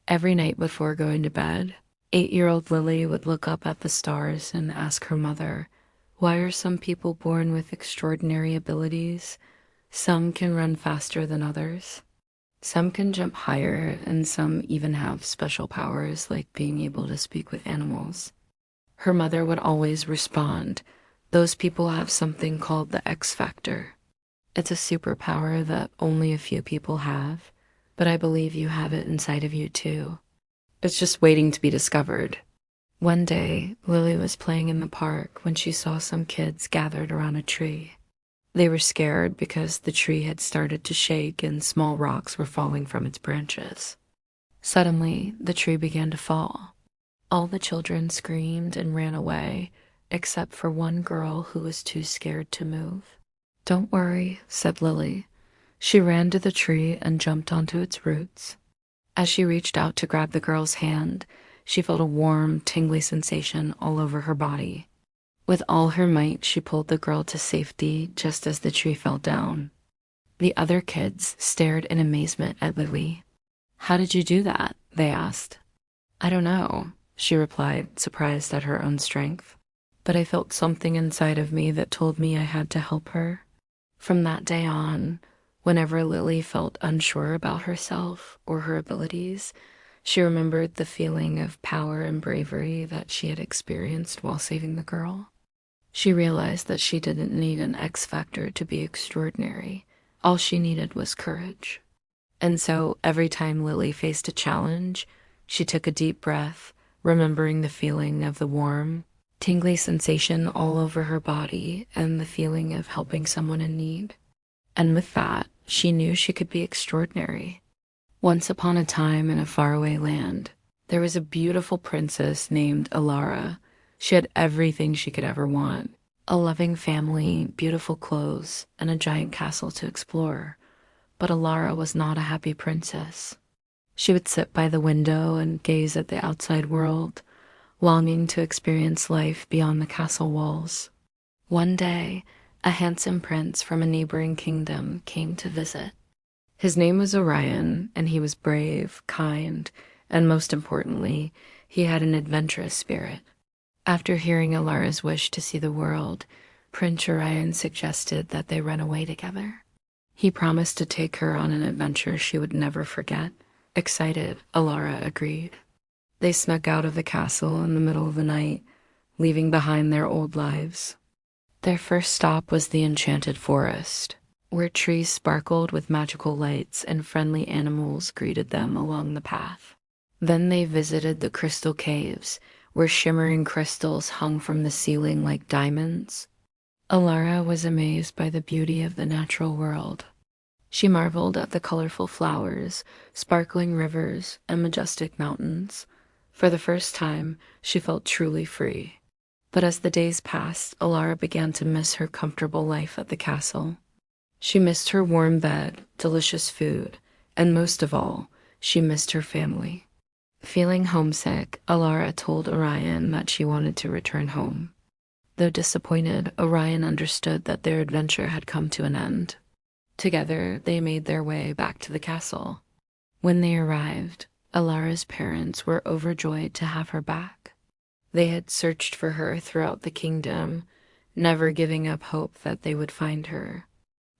Every night before going to bed, 8-year-old Lily would look up at the stars and ask her mother, why are some people born with extraordinary abilities? Some can run faster than others. Some can jump higher, and some even have special powers like being able to speak with animals. Her mother would always respond, those people have something called the X Factor. It's a superpower that only a few people have, but I believe you have it inside of you too. It's just waiting to be discovered. One day, Lily was playing in the park when she saw some kids gathered around a tree. They were scared because the tree had started to shake and small rocks were falling from its branches. Suddenly, the tree began to fall. All the children screamed and ran away, except for one girl who was too scared to move. Don't worry, said Lily. She ran to the tree and jumped onto its roots. As she reached out to grab the girl's hand, she felt a warm, tingly sensation all over her body. With all her might, she pulled the girl to safety just as the tree fell down. The other kids stared in amazement at Lily. How did you do that? They asked. I don't know, she replied, surprised at her own strength. But I felt something inside of me that told me I had to help her. From that day on, whenever Lily felt unsure about herself or her abilities, she remembered the feeling of power and bravery that she had experienced while saving the girl. She realized that she didn't need an X factor to be extraordinary. All she needed was courage. And so every time Lily faced a challenge, she took a deep breath, remembering the feeling of the warm, tingly sensation all over her body and the feeling of helping someone in need. And with that, she knew she could be extraordinary. Once upon a time in a faraway land, there was a beautiful princess named Alara. She had everything she could ever want. A loving family, beautiful clothes, and a giant castle to explore. But Alara was not a happy princess. She would sit by the window and gaze at the outside world, longing to experience life beyond the castle walls. One day, a handsome prince from a neighboring kingdom came to visit. His name was Orion, and he was brave, kind, and most importantly, he had an adventurous spirit. After hearing Alara's wish to see the world, Prince Orion suggested that they run away together. He promised to take her on an adventure she would never forget. Excited, Alara agreed. They snuck out of the castle in the middle of the night, leaving behind their old lives. Their first stop was the enchanted forest, where trees sparkled with magical lights and friendly animals greeted them along the path. Then they visited the crystal caves, where shimmering crystals hung from the ceiling like diamonds. Alara was amazed by the beauty of the natural world. She marveled at the colorful flowers, sparkling rivers, and majestic mountains. For the first time, she felt truly free. But as the days passed, Alara began to miss her comfortable life at the castle. She missed her warm bed, delicious food, and most of all, she missed her family. Feeling homesick, Alara told Orion that she wanted to return home. Though disappointed, Orion understood that their adventure had come to an end. Together, they made their way back to the castle. When they arrived, Alara's parents were overjoyed to have her back. They had searched for her throughout the kingdom, never giving up hope that they would find her.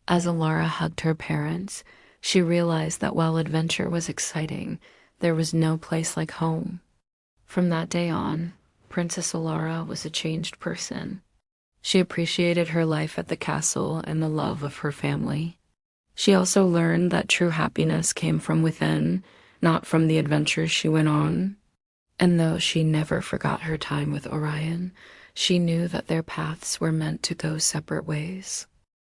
As Alara hugged her parents, she realized that while adventure was exciting, there was no place like home. From that day on, Princess Alara was a changed person. She appreciated her life at the castle and the love of her family. She also learned that true happiness came from within, not from the adventures she went on. And though she never forgot her time with Orion, she knew that their paths were meant to go separate ways.